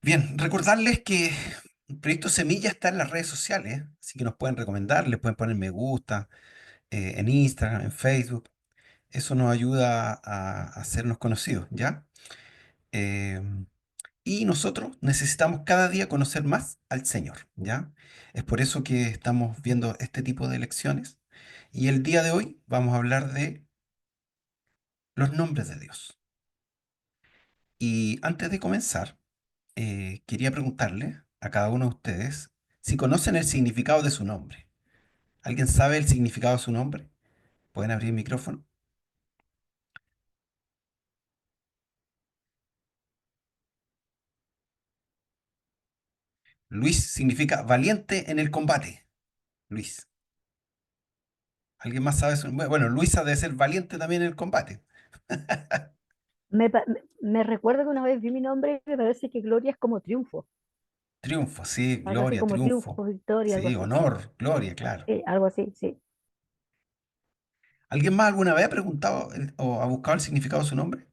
Bien, recordarles que Proyecto Semilla está en las redes sociales, así que nos pueden recomendar, les pueden poner me gusta en Instagram, en Facebook. Eso nos ayuda a hacernos conocidos, ¿ya? Eh, y nosotros necesitamos cada día conocer más al Señor, ¿ya? Es por eso que estamos viendo este tipo de lecciones. Y el día de hoy vamos a hablar de los nombres de Dios. Y antes de comenzar, quería preguntarle a cada uno de ustedes si conocen el significado de su nombre. ¿Alguien sabe el significado de su nombre? ¿Pueden abrir el micrófono? Luis significa valiente en el combate. Luis. ¿Alguien más sabe su nombre? Bueno, Luisa debe ser valiente también en el combate. Me recuerdo que una vez vi mi nombre y me parece que Gloria es como triunfo, Triunfo, sí, algo así gloria, como triunfo, triunfo. victoria, algo Sí, así. honor, gloria, claro. Algo así, sí. ¿Alguien más alguna vez ha preguntado o ha buscado el significado de su nombre?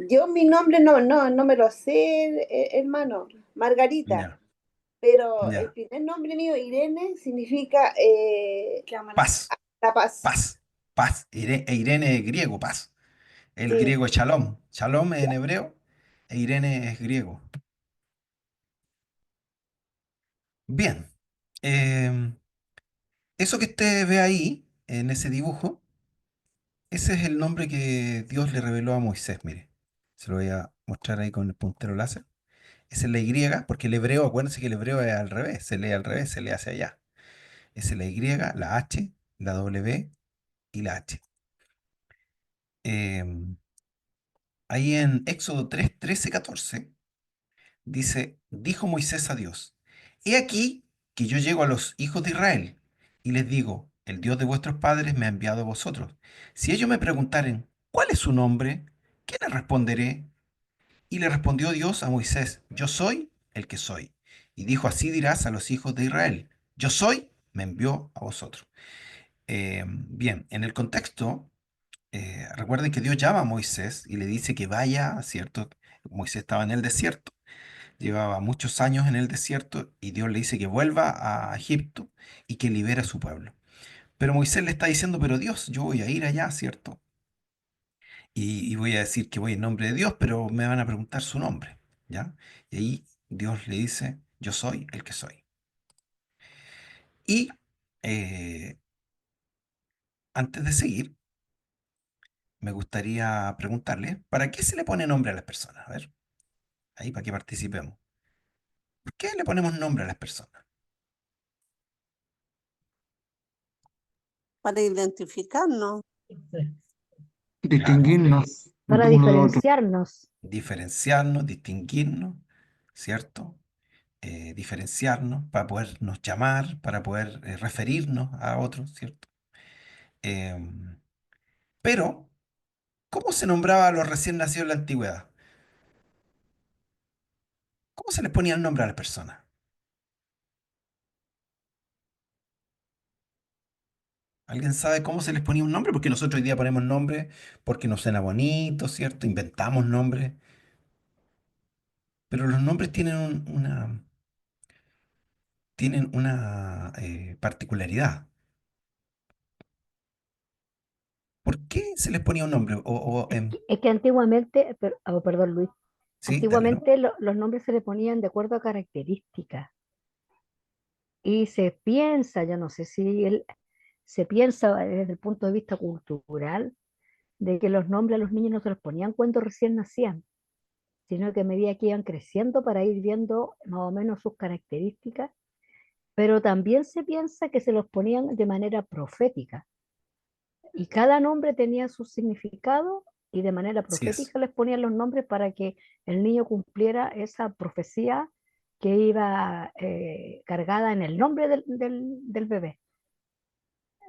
Yo mi nombre no me lo sé, hermano, Margarita, Ya, pero el ya. primer nombre mío, Irene, significa Paz, la paz. paz, paz. Irene es griego, paz. El Sí, griego es shalom. Shalom es en hebreo e Irene es griego. Bien. em, Eso que usted ve ahí, en ese dibujo, ese es el nombre que Dios le reveló a Moisés, mire. Se lo voy a mostrar ahí con el puntero láser. Esa es la Y, porque el hebreo, acuérdense que el hebreo es al revés, se lee hacia allá. Esa es la Y, la H, la W y la H. Em, Ahí en Éxodo 3, 13, 14, dice, dijo Moisés a Dios, he aquí que yo llego a los hijos de Israel y les digo, el Dios de vuestros padres me ha enviado a vosotros. Si ellos me preguntaren, ¿cuál es su nombre? ¿Qué les responderé? Y le respondió Dios a Moisés, yo soy el que soy. Y dijo, así dirás a los hijos de Israel, yo soy, me envió a vosotros. Bien, en el contexto, recuerden que Dios llama a Moisés y le dice que vaya, ¿cierto? Moisés estaba en el desierto. Llevaba muchos años en el desierto y Dios le dice que vuelva a Egipto y que libere a su pueblo. Pero Moisés le está diciendo, pero Dios, yo voy a ir allá, ¿cierto? Y voy a decir que voy en nombre de Dios, pero me van a preguntar su nombre, ¿ya? Y ahí Dios le dice, yo soy el que soy. Y eh, antes de seguir, me gustaría preguntarle, ¿para qué se le pone nombre a las personas? A ver, ahí para que participemos. ¿Por qué le ponemos nombre a las personas? para identificarnos. Claro, Distinguirnos Para uno de otro. diferenciarnos. diferenciarnos, distinguirnos, ¿cierto? Diferenciarnos para podernos llamar, para poder referirnos a otros, ¿cierto? Em, pero, ¿cómo se nombraba a los recién nacidos en la antigüedad? ¿Cómo se les ponía el nombre a las personas? ¿Alguien sabe cómo se les ponía un nombre? Porque nosotros hoy día ponemos nombre porque nos suena bonito, ¿cierto? Inventamos nombres, pero los nombres tienen una particularidad. ¿Por qué se les ponía un nombre? Es que antiguamente, perdón Luis, Sí, dale, ¿no? antiguamente los nombres se le ponían de acuerdo a características. Y se piensa, yo no sé si se piensa desde el punto de vista cultural, de que los nombres a los niños no se los ponían cuando recién nacían, sino que a medida que iban creciendo para ir viendo más o menos sus características, pero también se piensa que se los ponían de manera profética y cada nombre tenía su significado y de manera Así es. profética les ponían los nombres para que el niño cumpliera esa profecía que iba cargada en el nombre del bebé.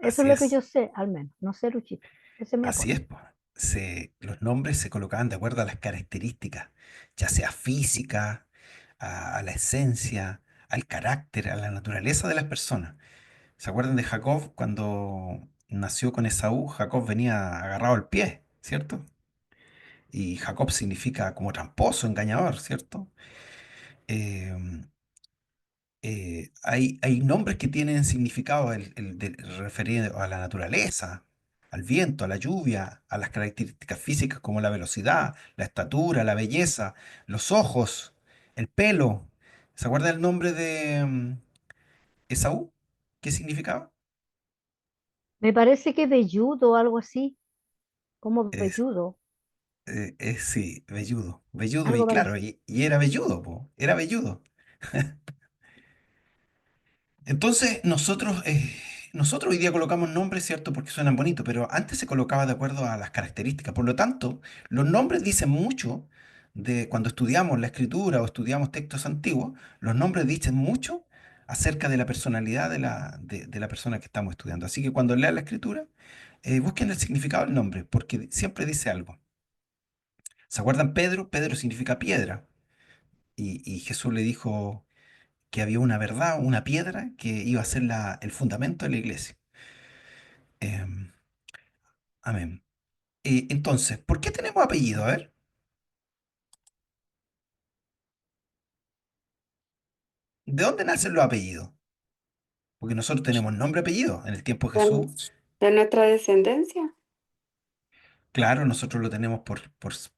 Eso es Así lo que yo es. sé, al menos, no sé, Luchito, ese es mi Así es, aporte. po. Los nombres se colocaban de acuerdo a las características, ya sea física, a la esencia, al carácter, a la naturaleza de las personas. ¿Se acuerdan de Jacob cuando nació con Esaú? Jacob venía agarrado al pie, ¿cierto? y Jacob significa como tramposo, engañador, ¿cierto? Em, hay nombres que tienen significado referido a la naturaleza, al viento, a la lluvia, a las características físicas como la velocidad, la estatura, la belleza, los ojos, el pelo. ¿Se acuerda el nombre de Esaú? ¿Qué significaba? Me parece que velludo o algo así, como Es, velludo, sí, velludo, velludo, y algo claro, parecido. y era velludo, po, era velludo. Entonces, nosotros hoy día colocamos nombres, ¿cierto? Porque suenan bonitos, pero antes se colocaba de acuerdo a las características. Por lo tanto, los nombres dicen mucho de cuando estudiamos la escritura o estudiamos textos antiguos, los nombres dicen mucho acerca de la personalidad de la persona que estamos estudiando. Así que cuando lean la escritura, busquen el significado del nombre, porque siempre dice algo. ¿Se acuerdan Pedro? Pedro significa piedra. Y Jesús le dijo que había una verdad, una piedra que iba a ser el fundamento de la iglesia. Em, amén. Entonces, ¿por qué tenemos apellido? A ver, ¿de dónde nacen los apellidos? Porque nosotros tenemos nombre apellido. En el tiempo de de, Jesús, de nuestra descendencia. claro, nosotros lo tenemos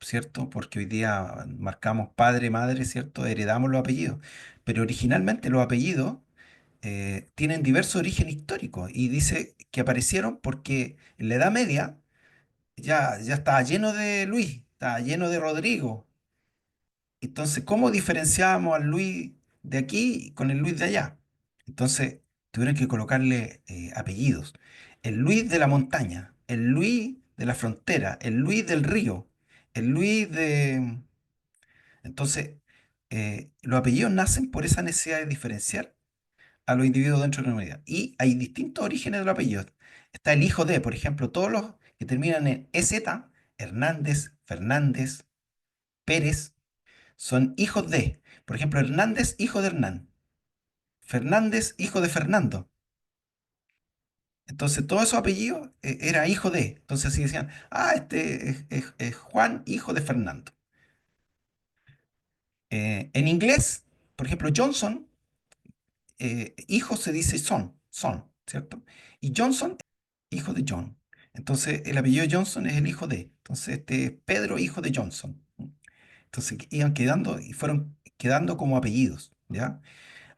cierto, porque hoy día marcamos padre, madre, ¿cierto? Heredamos los apellidos. Pero originalmente los apellidos tienen diversos orígenes históricos y dice que aparecieron porque en la Edad Media ya estaba lleno de Luis, estaba lleno de Rodrigo. Entonces, ¿cómo diferenciábamos al Luis de aquí con el Luis de allá? Entonces, tuvieron que colocarle apellidos. El Luis de la montaña, el Luis de la frontera, el Luis del río, el Luis de... Entonces, los apellidos nacen por esa necesidad de diferenciar a los individuos dentro de la humanidad. Y hay distintos orígenes de los apellidos. Está el hijo de, por ejemplo, todos los que terminan en EZ, Hernández, Fernández, Pérez, son hijos de. Por ejemplo, Hernández, hijo de Hernán. Fernández, hijo de Fernando. Entonces, todos esos apellidos era hijo de. Entonces, así decían, este es Juan, hijo de Fernando. En inglés, por ejemplo, Johnson, hijo se dice son, ¿cierto? Y Johnson, hijo de John. Entonces, el apellido Johnson es el hijo de. Entonces, este es Pedro, hijo de Johnson. Entonces, iban quedando y fueron quedando como apellidos, ¿ya?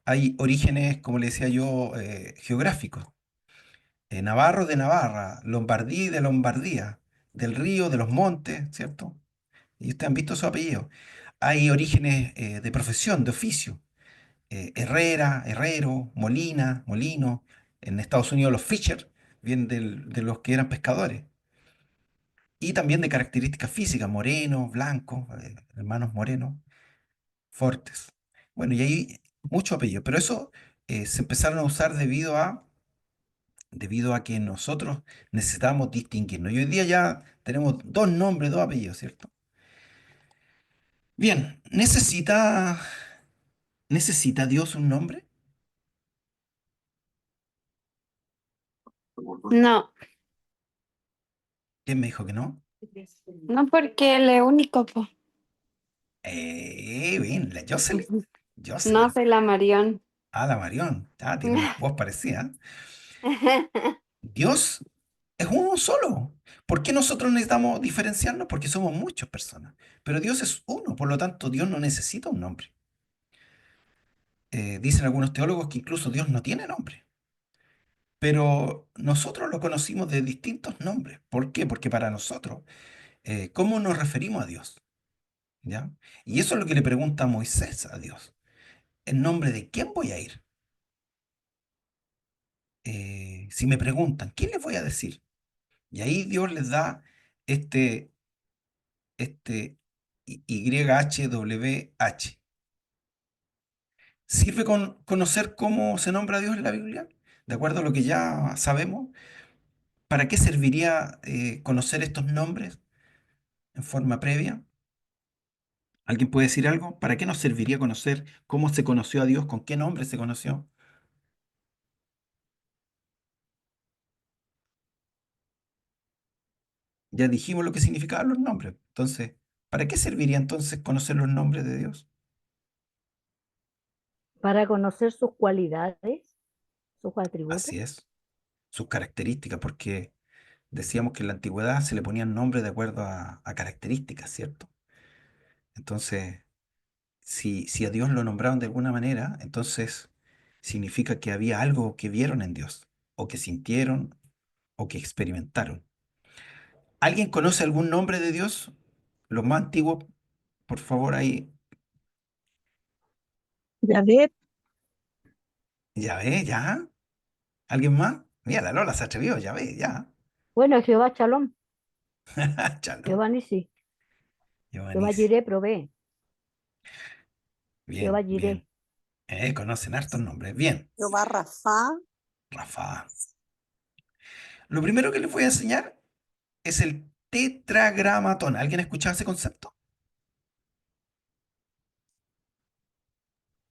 Hay orígenes, como le decía yo, geográficos. Navarro de Navarra, Lombardí de Lombardía, del río, de los montes, ¿cierto? Y ustedes han visto su apellido. Hay orígenes de profesión, de oficio. Herrera, Herrero, Molina, Molino. En Estados Unidos los Fisher vienen de los que eran pescadores. Y también de características físicas, moreno, blanco, hermanos morenos, Fortes. Bueno, y hay muchos apellidos, pero eso se empezaron a usar debido a que nosotros necesitamos distinguirnos. Y hoy día ya tenemos dos nombres, dos apellidos, ¿cierto? Bien, ¿necesita Dios un nombre? No, ¿Quién me dijo que no? no porque él es único, po. Bien, la Jocelyn. No Jocelyn. soy la Marión. Ah, la Marión. Ah, tiene voz parecida. Dios es uno solo. ¿Por qué nosotros necesitamos diferenciarnos? Porque somos muchas personas. Pero Dios es uno, por lo tanto, Dios no necesita un nombre. Dicen algunos teólogos que incluso Dios no tiene nombre. Pero nosotros lo conocimos de distintos nombres. ¿Por qué? Porque para nosotros, ¿cómo nos referimos a Dios? ¿Ya? Y eso es lo que le pregunta Moisés a Dios. ¿En nombre de quién voy a ir? Si me preguntan, ¿qué les voy a decir? Y ahí Dios les da este, este YHWH. ¿Sirve con conocer cómo se nombra a Dios en la Biblia? De acuerdo a lo que ya sabemos, ¿para qué serviría conocer estos nombres en forma previa? ¿Alguien puede decir algo? ¿Para qué nos serviría conocer cómo se conoció a Dios? ¿Con qué nombre se conoció? Ya dijimos lo que significaban los nombres. Entonces, ¿Para qué serviría entonces conocer los nombres de Dios? Para conocer sus cualidades, sus atributos. Así es, sus características, porque decíamos que en la antigüedad se le ponían nombres de acuerdo a características, ¿cierto? Entonces, si a Dios lo nombraron de alguna manera, entonces significa que había algo que vieron en Dios, o que sintieron, o que experimentaron. ¿Alguien conoce algún nombre de Dios? Los más antiguos, por favor, ahí. Yahvé, Ya ve, ya. ¿Alguien más? Mira, la Lola se atrevió, ya ve, ya. Bueno, Jehová Shalom, Chalo, Jehová Nisi, Jehová Giovannis. Jireh provee, Jehová Bien, Jireh. bien. Conocen hartos nombres. Bien, Jehová Rafa, Rafa. Lo primero que les voy a enseñar es el tetragramatón. ¿Alguien ha escuchado ese concepto?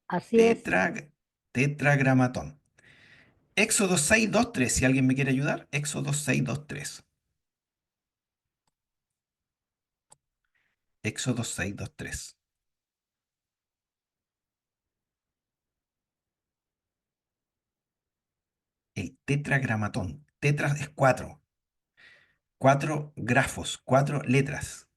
Así es. Tetra, tetragramatón. Éxodo 6:2-3. Si alguien me quiere ayudar. Éxodo 6:2-3. Éxodo 6:2-3. El tetragramatón. Tetra es cuatro. Cuatro grafos, cuatro letras.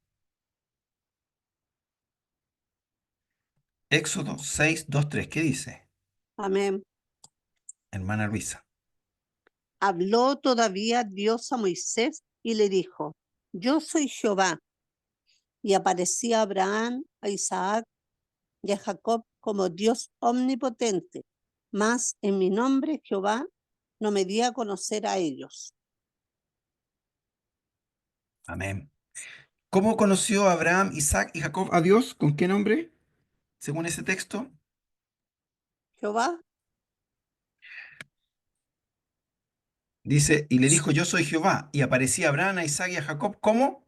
Éxodo 6:2-3. ¿Qué dice, amén. hermana Luisa? Habló todavía Dios a Moisés y le dijo, yo soy Jehová, y aparecía a Abraham, a Isaac y a Jacob como Dios omnipotente, mas en mi nombre Jehová no me di a conocer a ellos. Amén. ¿Cómo conoció Abraham, Isaac y Jacob a Dios? ¿Con qué nombre? Según ese texto. Jehová, Dice, y le dijo, yo soy Jehová. Y aparecía a Abraham, a Isaac y a Jacob como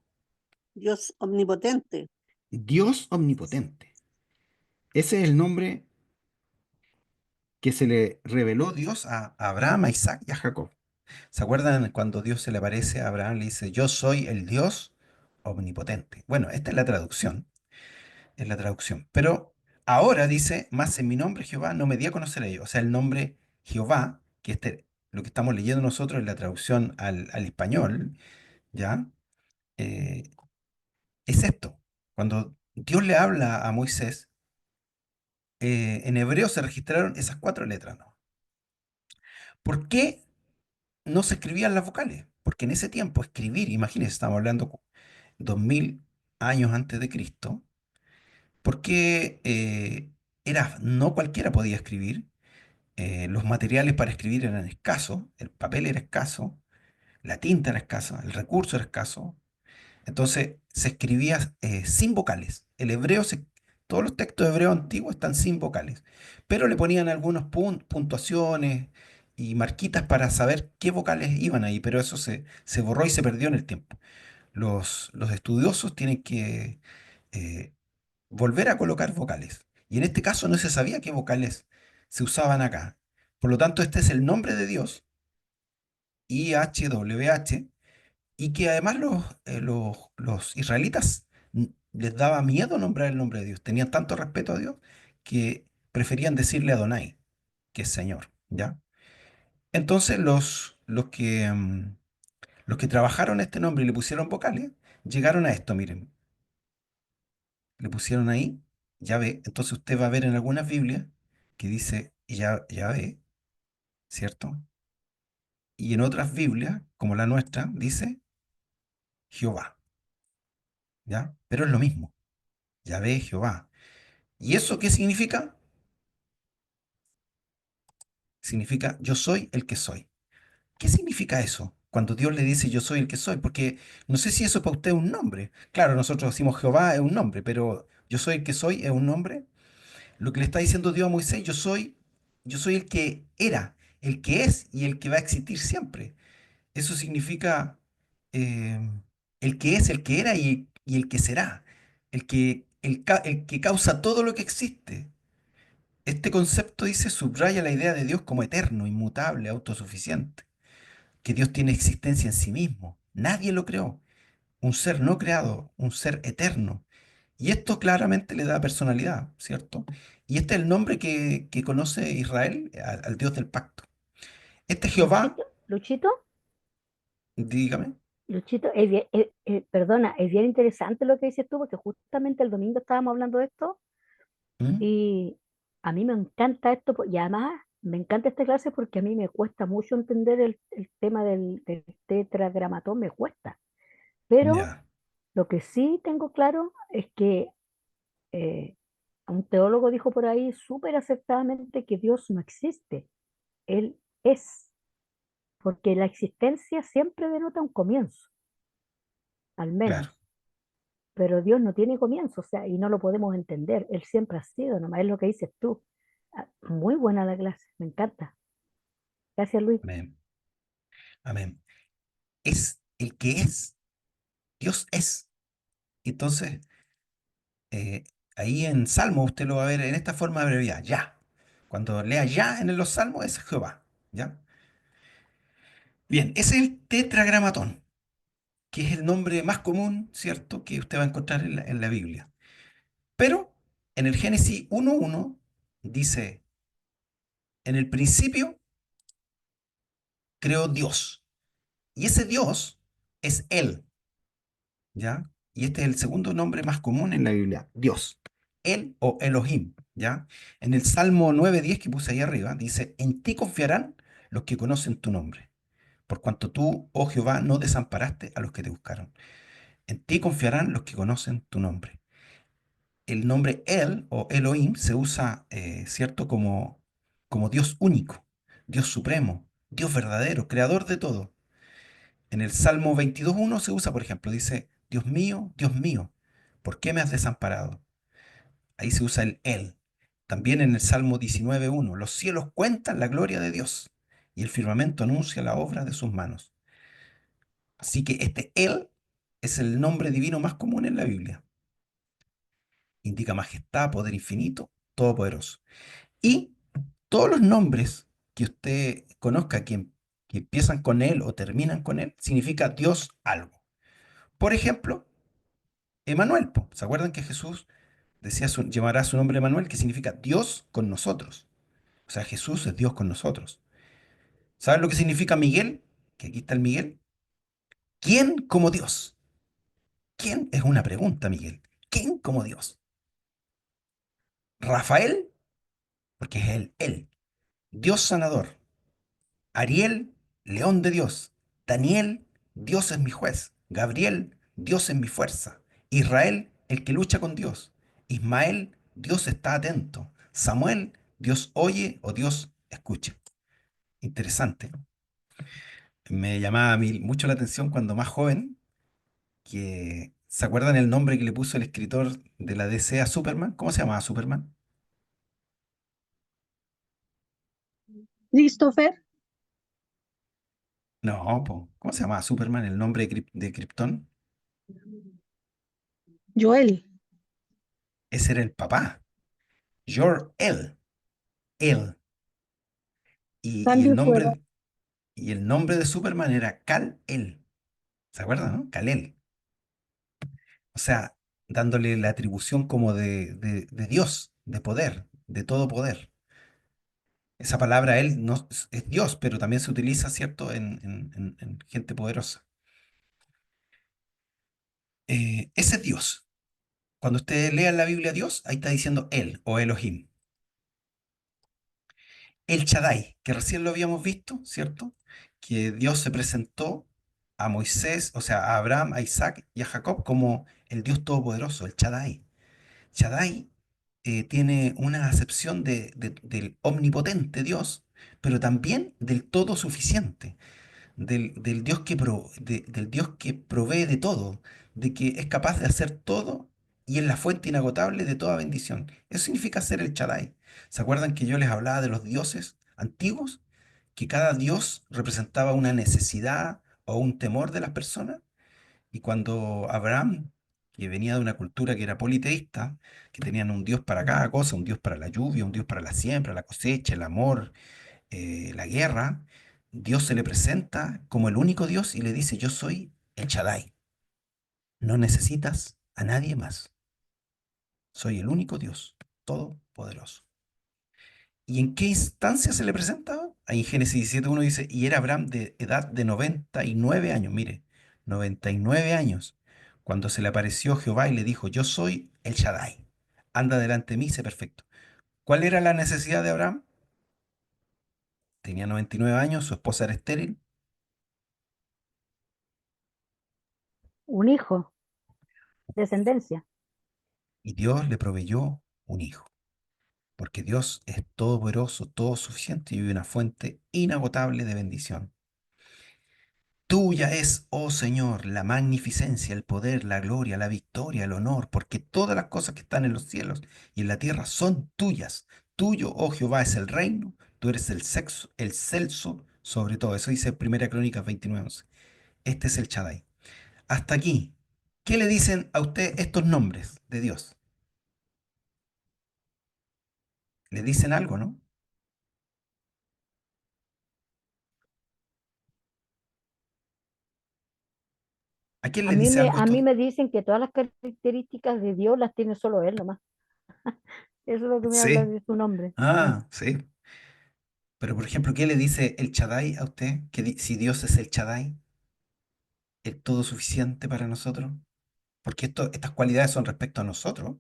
Dios omnipotente. Dios omnipotente. Ese es el nombre que se le reveló Dios a Abraham, a Isaac y a Jacob. ¿Se acuerdan cuando Dios se le aparece a Abraham? Le dice, yo soy el Dios omnipotente. Bueno, esta es la traducción. Es la traducción. Pero ahora dice, más en mi nombre Jehová no me di a conocer a ellos. O sea, el nombre Jehová, que lo que estamos leyendo nosotros en la traducción al español, ¿ya? Eh, es esto. Cuando Dios le habla a Moisés, en hebreo se registraron esas cuatro letras, ¿no? ¿Por qué no se escribían las vocales? Porque en ese tiempo escribir, imagínense, estamos hablando 2000 años antes de Cristo, porque no cualquiera podía escribir, los materiales para escribir eran escasos, el papel era escaso, la tinta era escasa, el recurso era escaso. Entonces se escribía sin vocales. Todos los textos hebreos antiguos están sin vocales, pero le ponían algunos puntuaciones y marquitas para saber qué vocales iban ahí, pero eso se borró y se perdió en el tiempo. Los estudiosos tienen que eh, volver a colocar vocales. Y en este caso no se sabía qué vocales se usaban acá. Por lo tanto, este es el nombre de Dios, IHWH, y que además los israelitas les daba miedo nombrar el nombre de Dios. Tenían tanto respeto a Dios que preferían decirle Adonai, que es Señor, ¿ya? Entonces los que trabajaron este nombre y le pusieron vocales, llegaron a esto, miren, le pusieron ahí, ya ve. Entonces usted va a ver en algunas Biblias que dice ya ve, ¿cierto? Y en otras Biblias, como la nuestra, dice Jehová, ¿ya? Pero es lo mismo, ya ve Jehová. ¿Y eso qué significa? Significa yo soy el que soy. ¿Qué significa eso? Cuando Dios le dice yo soy el que soy, porque no sé si eso para usted es un nombre. Claro, nosotros decimos Jehová es un nombre, pero yo soy el que soy es un nombre. Lo que le está diciendo Dios a Moisés, yo soy el que era, el que es y el que va a existir siempre. Eso significa eh, el que es, el que era y el que será, el que causa todo lo que existe. Este concepto, dice, subraya la idea de Dios como eterno, inmutable, autosuficiente, que Dios tiene existencia en sí mismo. Nadie lo creó. Un ser no creado, un ser eterno. Y esto claramente le da personalidad, ¿cierto? Y este es el nombre que conoce Israel al Dios del pacto. Este Jehová, Luchito, Luchito, dígame. Luchito, perdona, es bien interesante lo que dices tú, porque justamente el domingo estábamos hablando de esto ¿Mm? y a mí me encanta esto, y además me encanta esta clase porque a mí me cuesta mucho entender el tema del tetragramatón, me cuesta. Pero Ya, lo que sí tengo claro es que eh, un teólogo dijo por ahí súper acertadamente que Dios no existe, Él es, porque la existencia siempre denota un comienzo, al claro. menos, pero Dios no tiene comienzo, o sea, y no lo podemos entender, Él siempre ha sido, nomás es lo que dices tú. Ah, muy buena la clase, me encanta. Gracias, Luis. Amén. Amén. Es el que es. Dios es. Entonces, eh, ahí en Salmo usted lo va a ver en esta forma abreviada, ya. Cuando lea ya en los Salmos es Jehová, ¿ya? Bien, ese es el tetragramatón, que es el nombre más común, ¿cierto?, que usted va a encontrar en la Biblia. Pero en el Génesis 1:1 dice, en el principio creó Dios. Y ese Dios es Él, ¿ya? Y este es el segundo nombre más común en la Biblia, Dios. Él o Elohim, ¿ya? En el Salmo 9:10 que puse ahí arriba, dice, en ti confiarán los que conocen tu nombre, por cuanto tú, oh Jehová, no desamparaste a los que te buscaron. En ti confiarán los que conocen tu nombre. El nombre El o Elohim se usa, ¿cierto?, como Dios único, Dios supremo, Dios verdadero, creador de todo. En el Salmo 22:1 se usa, por ejemplo, dice, Dios mío, ¿por qué me has desamparado? Ahí se usa el Él. También en el Salmo 19:1, los cielos cuentan la gloria de Dios y el firmamento anuncia la obra de sus manos. Así que este Él es el nombre divino más común en la Biblia. Indica majestad, poder infinito, todopoderoso. Y todos los nombres que usted conozca que empiezan con Él o terminan con Él, significa Dios algo. Por ejemplo, Emanuel, po. ¿Se acuerdan que Jesús decía llamará su nombre Emanuel, que significa Dios con nosotros? O sea, Jesús es Dios con nosotros. ¿Saben lo que significa Miguel? Que aquí está el Miguel. ¿Quién como Dios? ¿Quién? Es una pregunta, Miguel. ¿Quién como Dios? Rafael, porque es él. Dios sanador. Ariel, león de Dios. Daniel, Dios es mi juez. Gabriel, Dios es mi fuerza. Israel, el que lucha con Dios. Ismael, Dios está atento. Samuel, Dios oye o Dios escucha. Interesante. Me llamaba a mí mucho la atención cuando más joven, que ¿se acuerdan el nombre que le puso el escritor de la DC a Superman? ¿Cómo se llamaba Superman? Christopher, No, po, ¿cómo se llamaba Superman? El nombre de Krypton. Joel, Ese era el papá. Jor-El. Él. Y Sandy Fuego. el nombre de Superman era Kal-El. ¿Se acuerdan, no? Kal-El. O sea, dándole la atribución como de Dios, de poder, de todo poder. Esa palabra él no es Dios, pero también se utiliza, ¿cierto?, en gente poderosa. Ese es Dios. Cuando usted lea en la Biblia Dios, ahí está diciendo Él o Elohim. El Shaddai, que recién lo habíamos visto, ¿cierto? Que Dios se presentó a Moisés, o sea, a Abraham, a Isaac y a Jacob como el Dios Todopoderoso, el Shaddai. Shaddai tiene una acepción del omnipotente Dios, pero también del todo suficiente, del Dios del Dios que provee de todo, de que es capaz de hacer todo y es la fuente inagotable de toda bendición. Eso significa ser el Shaddai. ¿Se acuerdan que yo les hablaba de los dioses antiguos? Que cada dios representaba una necesidad o un temor de las personas. Y cuando Abraham, que venía de una cultura que era politeísta, que tenían un dios para cada cosa, un dios para la lluvia, un dios para la siembra, la cosecha, el amor, la guerra, Dios se le presenta como el único Dios y le dice, yo soy el Shaddai, no necesitas a nadie más. Soy el único Dios, todopoderoso. ¿Y en qué instancia se le presentaba? Ahí en Génesis 17:1 dice, y era Abraham de edad de 99 años, mire, 99 años, cuando se le apareció Jehová y le dijo, yo soy el Shaddai, anda delante de mí, sé perfecto. ¿Cuál era la necesidad de Abraham? Tenía 99 años, su esposa era estéril, Un hijo, descendencia. y Dios le proveyó un hijo, porque Dios es todopoderoso, todo suficiente y una fuente inagotable de bendición. Tuya es, oh Señor, la magnificencia, el poder, la gloria, la victoria, el honor, porque todas las cosas que están en los cielos y en la tierra son tuyas. Tuyo, oh Jehová, es el reino, tú eres el celso sobre todo. Eso dice Primera Crónicas 29:11. Este es el Shaddai. Hasta aquí, ¿qué le dicen a usted estos nombres de Dios? ¿Le dicen algo, no? ¿A quién le dice algo A mí esto? me dicen que todas las características de Dios las tiene solo Él nomás. Eso es lo que me habla Sí. de su nombre. Ah, sí. Pero, por ejemplo, ¿qué le dice el Shaddai a usted? Si Dios es el Shaddai, ¿es todo suficiente para nosotros? Porque estas cualidades son respecto a nosotros.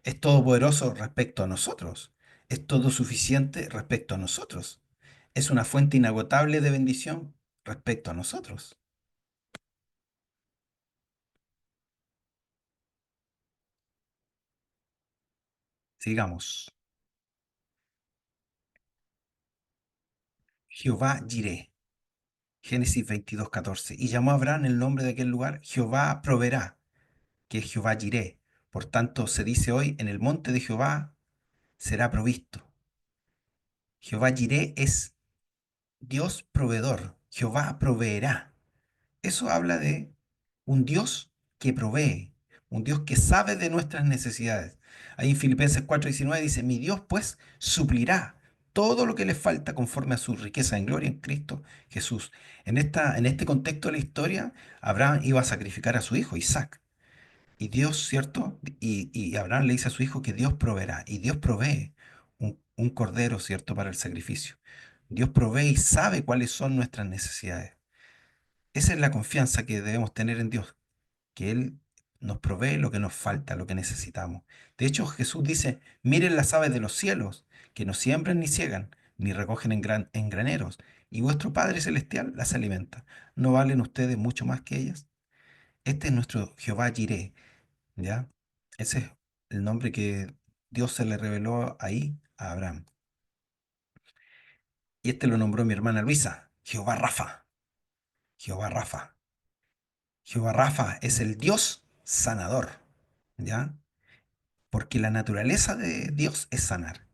Es todopoderoso respecto a nosotros. Es todo suficiente respecto a nosotros. Es una fuente inagotable de bendición respecto a nosotros. Sigamos. Jehová Jireh. Génesis 22:14. Y llamó a Abraham el nombre de aquel lugar, Jehová proveerá, que es Jehová Jireh. Por tanto, se dice hoy, en el monte de Jehová será provisto. Jehová Jireh es Dios proveedor. Jehová proveerá. Eso habla de un Dios que provee, un Dios que sabe de nuestras necesidades. Ahí en Filipenses 4:19 dice, mi Dios pues suplirá todo lo que le falta conforme a su riqueza en gloria en Cristo Jesús. En este contexto de la historia, Abraham iba a sacrificar a su hijo Isaac. Y Dios, ¿cierto? Y Abraham le dice a su hijo que Dios proveerá. Y Dios provee un cordero, ¿cierto? Para el sacrificio. Dios provee y sabe cuáles son nuestras necesidades. Esa es la confianza que debemos tener en Dios, que Él nos provee lo que nos falta, lo que necesitamos. De hecho, Jesús dice, miren las aves de los cielos, que no siembran ni ciegan, ni recogen en graneros, y vuestro Padre Celestial las alimenta. ¿No valen ustedes mucho más que ellas? Este es nuestro Jehová Jireh, ¿ya? Ese es el nombre que Dios se le reveló ahí a Abraham. Y este lo nombró mi hermana Luisa, Jehová Rafa, Jehová Rafa. Jehová Rafa es el Dios sanador, ¿ya? Porque la naturaleza de Dios es sanar.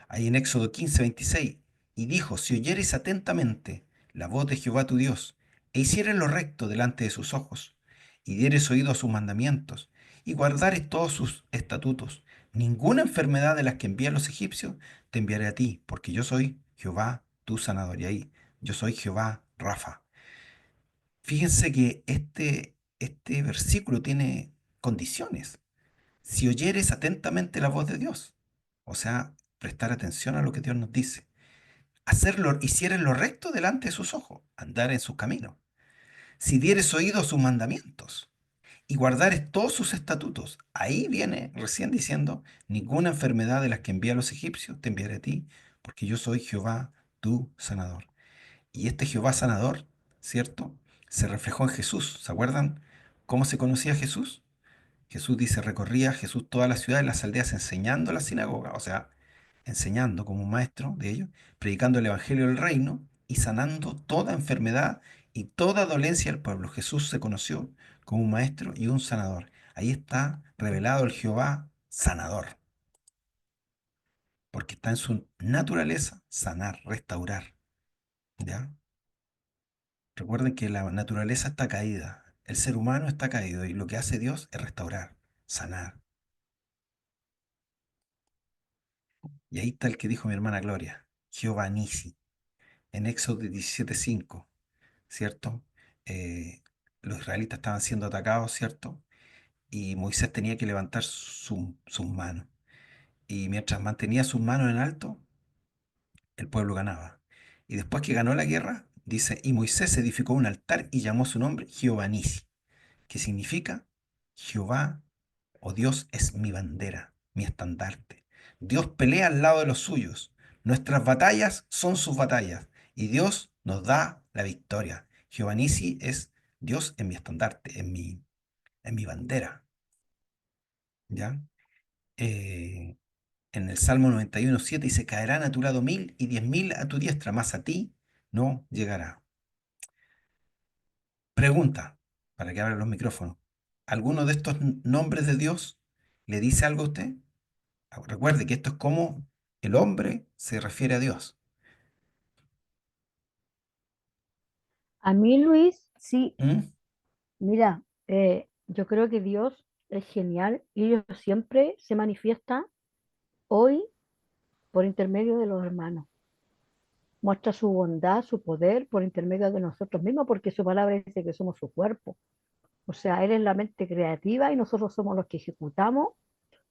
Ahí en Éxodo 15:26, y dijo, si oyeres atentamente la voz de Jehová tu Dios, e hicieres lo recto delante de sus ojos, y dieres oído a sus mandamientos, y guardares todos sus estatutos, ninguna enfermedad de las que envía a los egipcios te enviaré a ti, porque yo soy Jehová tu sanador. Y ahí, yo soy Jehová Rafa. Fíjense que este versículo tiene condiciones. Si oyeres atentamente la voz de Dios, o sea, prestar atención a lo que Dios nos dice, hacerlo, hicieres lo recto delante de sus ojos, andar en sus caminos. Si dieres oído a sus mandamientos y guardares todos sus estatutos, ahí viene recién diciendo, ninguna enfermedad de las que envía a los egipcios te enviaré a ti, porque yo soy Jehová, tu sanador. Y este Jehová sanador, ¿cierto? Se reflejó en Jesús. ¿Se acuerdan cómo se conocía a Jesús? Jesús dice, recorría Jesús todas las ciudades y las aldeas enseñando en la sinagoga, o sea, enseñando como un maestro de ellos, predicando el evangelio del reino y sanando toda enfermedad y toda dolencia del pueblo. Jesús se conoció como un maestro y un sanador. Ahí está revelado el Jehová sanador, porque está en su naturaleza sanar, restaurar, ¿ya? Recuerden que la naturaleza está caída, el ser humano está caído y lo que hace Dios es restaurar, sanar. Y ahí está el que dijo mi hermana Gloria, Jehová Nisi, en Éxodo 17:5, ¿cierto? Los israelitas estaban siendo atacados, ¿cierto? y Moisés tenía que levantar sus manos. Y mientras mantenía sus manos en alto, el pueblo ganaba. Y después que ganó la guerra, dice, y Moisés edificó un altar y llamó su nombre Jehová Nisi, que significa Jehová o Dios es mi bandera, mi estandarte. Dios pelea al lado de los suyos. Nuestras batallas son sus batallas y Dios nos da la victoria. Jehová Nisi es Dios en mi estandarte, en mi bandera. ¿Ya? Eh, en el Salmo 91:7 dice, caerán a tu lado 1000 y 10.000 a tu diestra, mas a ti no llegará. Pregunta, para que abran los micrófonos. ¿Alguno de estos nombres de Dios le dice algo a usted? Recuerde que esto es como el hombre se refiere a Dios. A mí, Luis, sí, ¿Mm? mira, yo creo que Dios es genial y Dios siempre se manifiesta hoy por intermedio de los hermanos. Muestra su bondad, su poder por intermedio de nosotros mismos, porque su palabra dice que somos su cuerpo. O sea, Él es la mente creativa y nosotros somos los que ejecutamos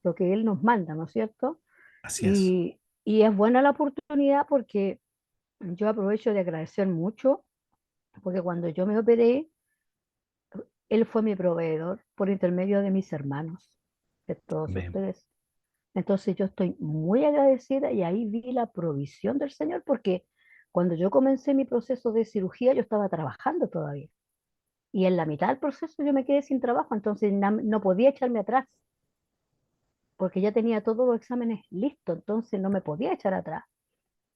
lo que Él nos manda, ¿no es cierto? Así es. Y es buena la oportunidad porque yo aprovecho de agradecer mucho, porque cuando yo me operé, Él fue mi proveedor por intermedio de mis hermanos, de todos Amén. ustedes. Entonces yo estoy muy agradecida y ahí vi la provisión del Señor porque cuando yo comencé mi proceso de cirugía yo estaba trabajando todavía y en la mitad del proceso yo me quedé sin trabajo, entonces no podía echarme atrás porque ya tenía todos los exámenes listos, entonces no me podía echar atrás.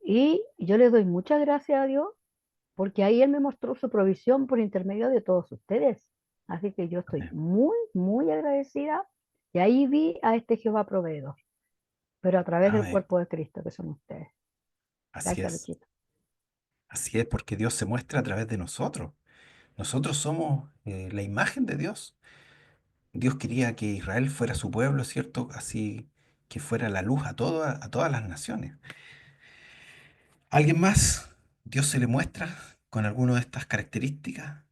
Y yo le doy muchas gracias a Dios porque ahí Él me mostró su provisión por intermedio de todos ustedes. Así que yo estoy Amén. muy, muy agradecida y ahí vi a este Jehová proveedor, pero a través del Amén. cuerpo de Cristo que son ustedes. Así Gracias, es. Luchito. Así es porque Dios se muestra a través de nosotros. Nosotros somos la imagen de Dios. Dios quería que Israel fuera su pueblo, ¿cierto? Así que fuera la luz a todas las naciones. ¿Alguien más? ¿Dios se le muestra con alguna de estas características?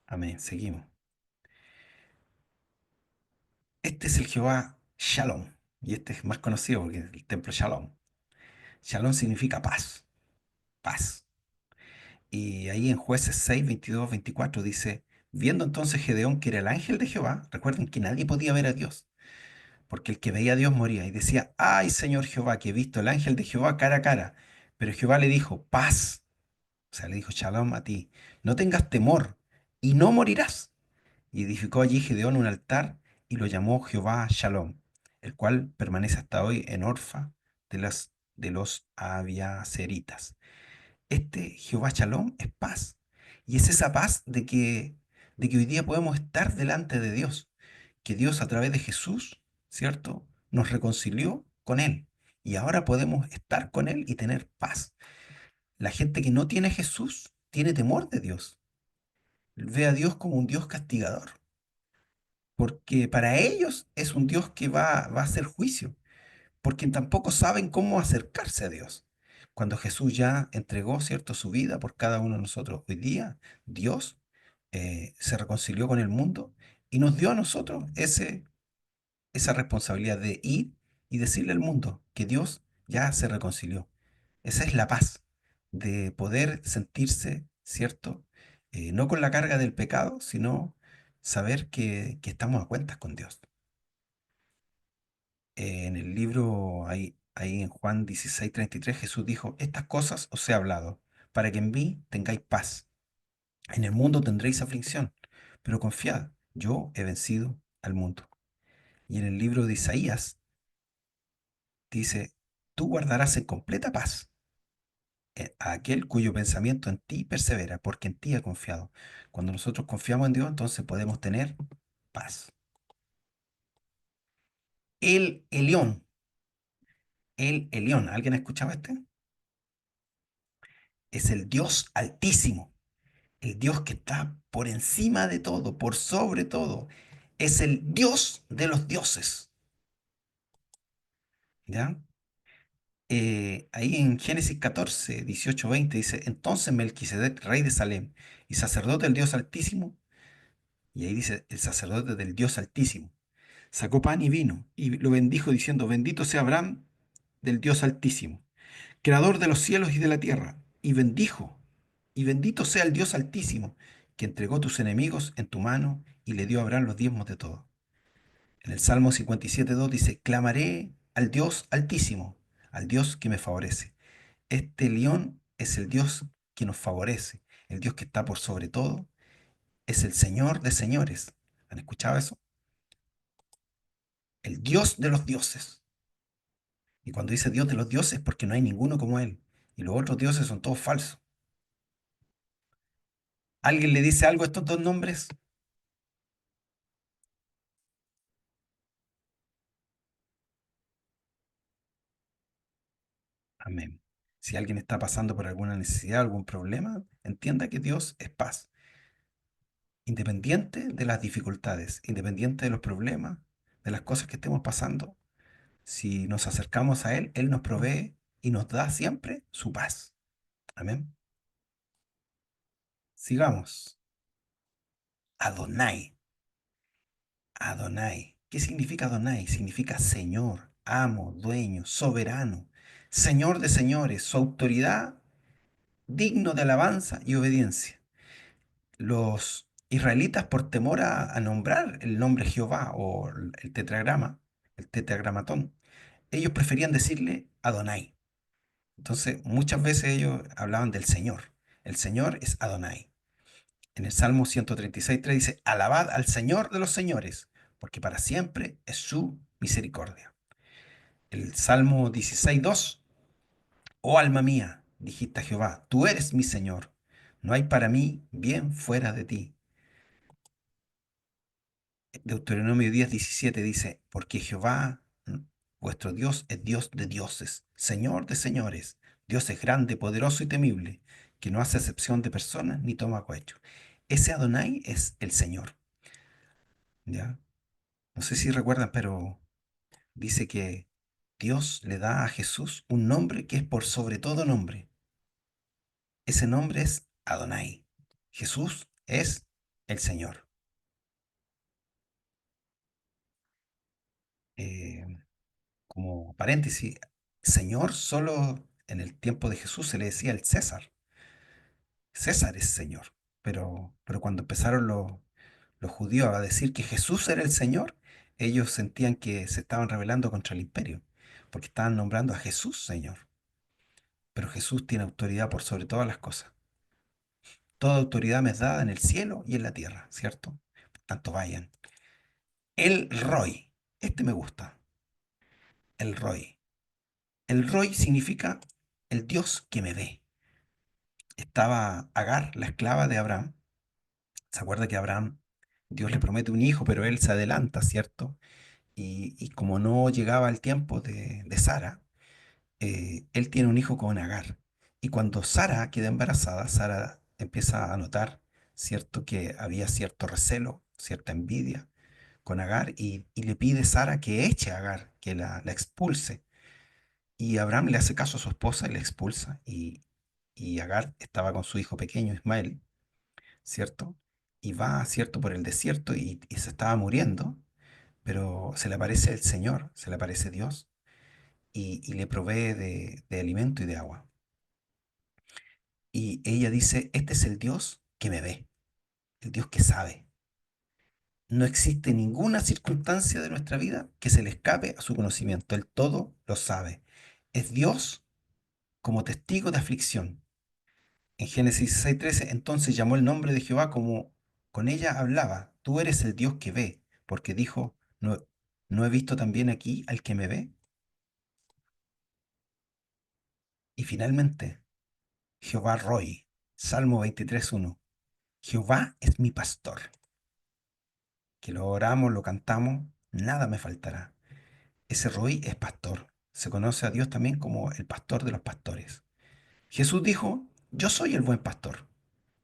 Amén. Seguimos. Este es el Jehová Shalom. Y este es más conocido porque es el templo Shalom. Shalom significa paz. Paz. Y ahí en Jueces 6, 22, 24 dice, viendo entonces Gedeón que era el ángel de Jehová, recuerden que nadie podía ver a Dios, porque el que veía a Dios moría, y decía, ay Señor Jehová, que he visto el ángel de Jehová cara a cara. Pero Jehová le dijo, paz, o sea, le dijo, Shalom a ti, no tengas temor, y no morirás. Y edificó allí Gedeón un altar, y lo llamó Jehová Shalom, el cual permanece hasta hoy en Orfa de los Abiaseritas. Este Jehová Shalom es paz. Y es esa paz de que hoy día podemos estar delante de Dios, que Dios a través de Jesús, ¿cierto? Nos reconcilió con Él. Y ahora podemos estar con Él y tener paz. La gente que no tiene a Jesús tiene temor de Dios. Ve a Dios como un Dios castigador, porque para ellos es un Dios que va a hacer juicio, porque tampoco saben cómo acercarse a Dios. Cuando Jesús ya entregó, ¿cierto?, su vida por cada uno de nosotros, hoy día Dios se reconcilió con el mundo y nos dio a nosotros esa responsabilidad de ir y decirle al mundo que Dios ya se reconcilió. Esa es la paz, de poder sentirse, ¿cierto?, no con la carga del pecado, sino saber que estamos a cuentas con Dios. En el libro, ahí en Juan 16:33, Jesús dijo, estas cosas os he hablado, para que en mí tengáis paz. En el mundo tendréis aflicción, pero confiad, yo he vencido al mundo. Y en el libro de Isaías dice, tú guardarás en completa paz a aquel cuyo pensamiento en ti persevera, porque en ti ha confiado. Cuando nosotros confiamos en Dios, entonces podemos tener paz. El Elión, el Elión, ¿alguien ha escuchado este? Es el Dios altísimo, el Dios que está por encima de todo, por sobre todo. Es el Dios de los dioses, ¿ya? Ahí en Génesis 14, 18, 20 dice, entonces Melquisedec, rey de Salem y sacerdote del Dios Altísimo, y ahí dice, el sacerdote del Dios Altísimo, sacó pan y vino y lo bendijo diciendo, bendito sea Abraham del Dios Altísimo, creador de los cielos y de la tierra, y bendijo, y bendito sea el Dios Altísimo, que entregó tus enemigos en tu mano y le dio a Abraham los diezmos de todo. En el Salmo 57.2 dice, clamaré al Dios Altísimo, al Dios que me favorece. Este león es el Dios que nos favorece, el Dios que está por sobre todo, es el Señor de señores. ¿Han escuchado eso? El Dios de los dioses. Y cuando dice Dios de los dioses, porque no hay ninguno como Él. Y los otros dioses son todos falsos. ¿Alguien le dice algo a estos dos nombres? Amén. Si alguien está pasando por alguna necesidad, algún problema, entienda que Dios es paz. Independiente de las dificultades, independiente de los problemas, de las cosas que estemos pasando, si nos acercamos a Él, Él nos provee y nos da siempre su paz. Amén. Sigamos. Adonai. Adonai. ¿Qué significa Adonai? Significa Señor, amo, dueño, soberano, Señor de señores, su autoridad digno de alabanza y obediencia. Los israelitas, por temor a nombrar el nombre Jehová o el tetragrama, el tetragramatón, ellos preferían decirle Adonai. Entonces, muchas veces ellos hablaban del Señor. El Señor es Adonai. En el Salmo 136:3 dice, alabad al Señor de los señores, porque para siempre es su misericordia. El Salmo 16:2, oh alma mía, dijiste a Jehová, tú eres mi Señor, no hay para mí bien fuera de ti. Deuteronomio 10:17 dice, porque Jehová, vuestro Dios, es Dios de dioses, Señor de señores, Dios es grande, poderoso y temible, que no hace excepción de personas ni toma cohecho. Ese Adonai es el Señor, ¿ya? No sé si recuerdan, pero dice que Dios le da a Jesús un nombre que es por sobre todo nombre. Ese nombre es Adonai. Jesús es el Señor. Eh, Como paréntesis, Señor solo en el tiempo de Jesús se le decía el César. César es Señor. Pero cuando empezaron los judíos a decir que Jesús era el Señor, ellos sentían que se estaban rebelando contra el imperio, porque estaban nombrando a Jesús Señor. Pero Jesús tiene autoridad por sobre todas las cosas. Toda autoridad me es dada en el cielo y en la tierra, ¿cierto? Por tanto, vayan. El Roy. Este me gusta. El Roy. El Roy significa el Dios que me ve. Estaba Agar, la esclava de Abraham. ¿Se acuerda que Abraham, Dios le promete un hijo, pero él se adelanta, ¿cierto? Y como no llegaba el tiempo de Sara, él tiene un hijo con Agar. Y cuando Sara queda embarazada, Sara empieza a notar, ¿cierto? Que había cierto recelo, cierta envidia con Agar y le pide a Sara que eche a Agar, que la expulse. Y Abraham le hace caso a su esposa y la expulsa. Y Agar estaba con su hijo pequeño, Ismael, ¿cierto? Y va, ¿cierto?, por el desierto y se estaba muriendo, pero se le aparece el Señor, se le aparece Dios y le provee de alimento y de agua. Y ella dice, este es el Dios que me ve, el Dios que sabe. No existe ninguna circunstancia de nuestra vida que se le escape a su conocimiento. Él todo lo sabe. Es Dios como testigo de aflicción. En Génesis 6:13, entonces llamó el nombre de Jehová como con ella hablaba. Tú eres el Dios que ve, porque dijo, ¿no he visto también aquí al que me ve? Y finalmente, Jehová Roy, Salmo 23:1. Jehová es mi pastor. Que lo oramos, lo cantamos, nada me faltará. Ese Roy es pastor. Se conoce a Dios también como el pastor de los pastores. Jesús dijo, yo soy el buen pastor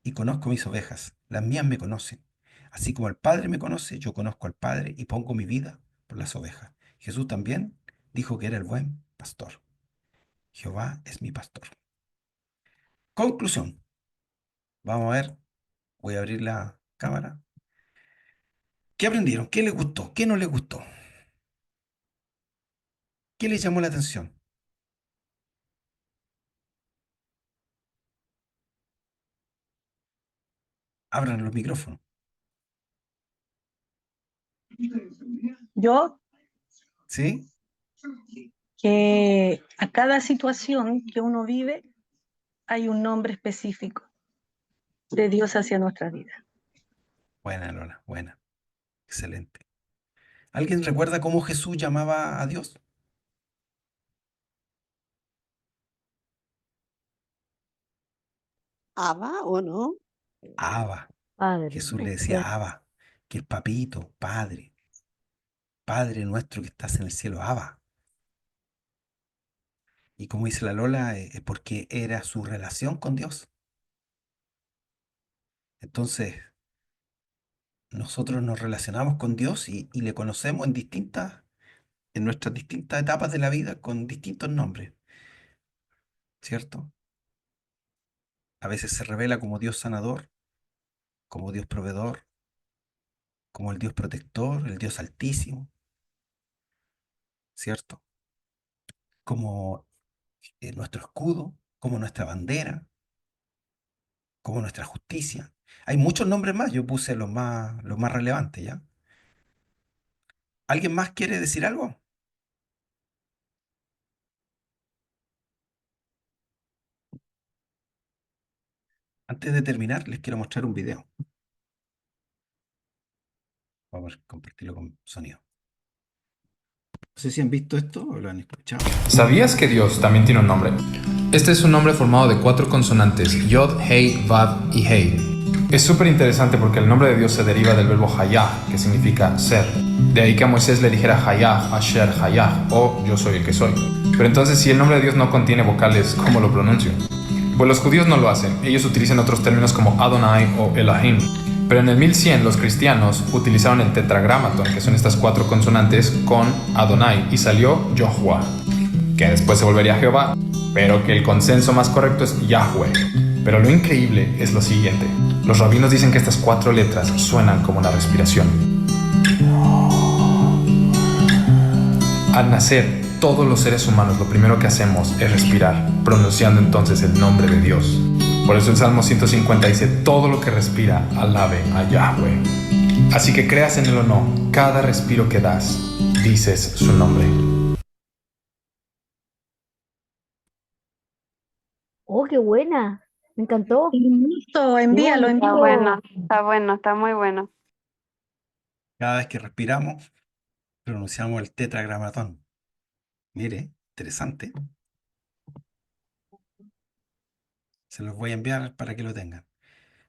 y conozco mis ovejas, las mías me conocen. Así como el Padre me conoce, yo conozco al Padre y pongo mi vida por las ovejas. Jesús también dijo que era el buen pastor. Jehová es mi pastor. Conclusión. Vamos a ver. Voy a abrir la cámara. ¿Qué aprendieron? ¿Qué les gustó? ¿Qué no les gustó? ¿Qué les llamó la atención? Abran los micrófonos. Yo, ¿Sí? que a cada situación que uno vive hay un nombre específico de Dios hacia nuestra vida. Buena, Lola. Buena. Excelente. ¿Alguien recuerda cómo Jesús llamaba a Dios? Abba, ¿o no? Abba. Padre Jesús le nuestro. decía Abba, que el papito, Padre, Padre nuestro que estás en el cielo, Abba. Y como dice la Lola, es porque era su relación con Dios. Entonces, nosotros nos relacionamos con Dios y le conocemos en nuestras distintas etapas de la vida con distintos nombres, ¿cierto? A veces se revela como Dios sanador, como Dios proveedor, como el Dios protector, el Dios altísimo, ¿cierto? Como nuestro escudo, como nuestra bandera, como nuestra justicia. Hay muchos nombres más, yo puse los más relevantes, ¿ya? ¿Alguien más quiere decir algo? Antes de terminar, les quiero mostrar un video. Vamos a compartirlo con sonido. No sé si han visto esto o lo han escuchado. ¿Sabías que Dios también tiene un nombre? Este es un nombre formado de 4 consonantes, Yod, Hei, Vav y Hei. Es súper interesante porque el nombre de Dios se deriva del verbo Hayah, que significa ser. De ahí que a Moisés le dijera Hayah, Asher, Hayah, o yo soy el que soy. Pero entonces, si el nombre de Dios no contiene vocales, ¿cómo lo pronuncio? Pues los judíos no lo hacen, ellos utilizan otros términos como Adonai o Elohim. Pero en el 1100 los cristianos utilizaron el tetragramaton, que son estas 4 consonantes, con Adonai, y salió Yahuwah, que después se volvería Jehová, pero que el consenso más correcto es Yahweh. Pero lo increíble es lo siguiente: los rabinos dicen que estas 4 letras suenan como la respiración. Al nacer, todos los seres humanos lo primero que hacemos es respirar, pronunciando entonces el nombre de Dios. Por eso el Salmo 150 dice: todo lo que respira, alabe a Yahweh. Así que creas en él o no, cada respiro que das, dices su nombre. Oh, qué buena. Me encantó. Listo, envíalo, Qué Está envíalo. bueno, está muy bueno. Cada vez que respiramos, pronunciamos el tetragramatón. Mire, interesante. Se los voy a enviar para que lo tengan.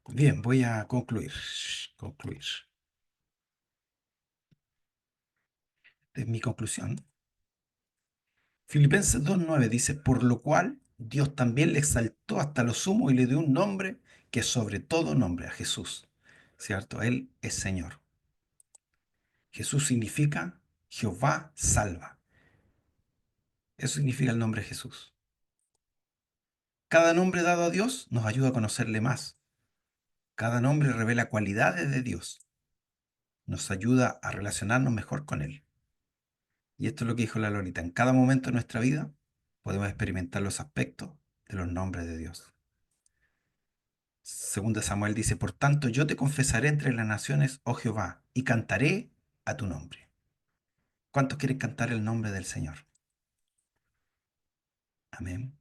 Bien, voy a concluir. Concluir. Esta es mi conclusión. Filipenses 2:9 dice: por lo cual Dios también le exaltó hasta lo sumo y le dio un nombre que es sobre todo nombre, a Jesús. ¿Cierto? Él es Señor. Jesús significa Jehová salva. Eso significa el nombre Jesús. Cada nombre dado a Dios nos ayuda a conocerle más. Cada nombre revela cualidades de Dios. Nos ayuda a relacionarnos mejor con Él. Y esto es lo que dijo la Lolita. En cada momento de nuestra vida podemos experimentar los aspectos de los nombres de Dios. Segunda Samuel dice: por tanto yo te confesaré entre las naciones, oh Jehová, y cantaré a tu nombre. ¿Cuántos quieren cantar el nombre del Señor? Amén.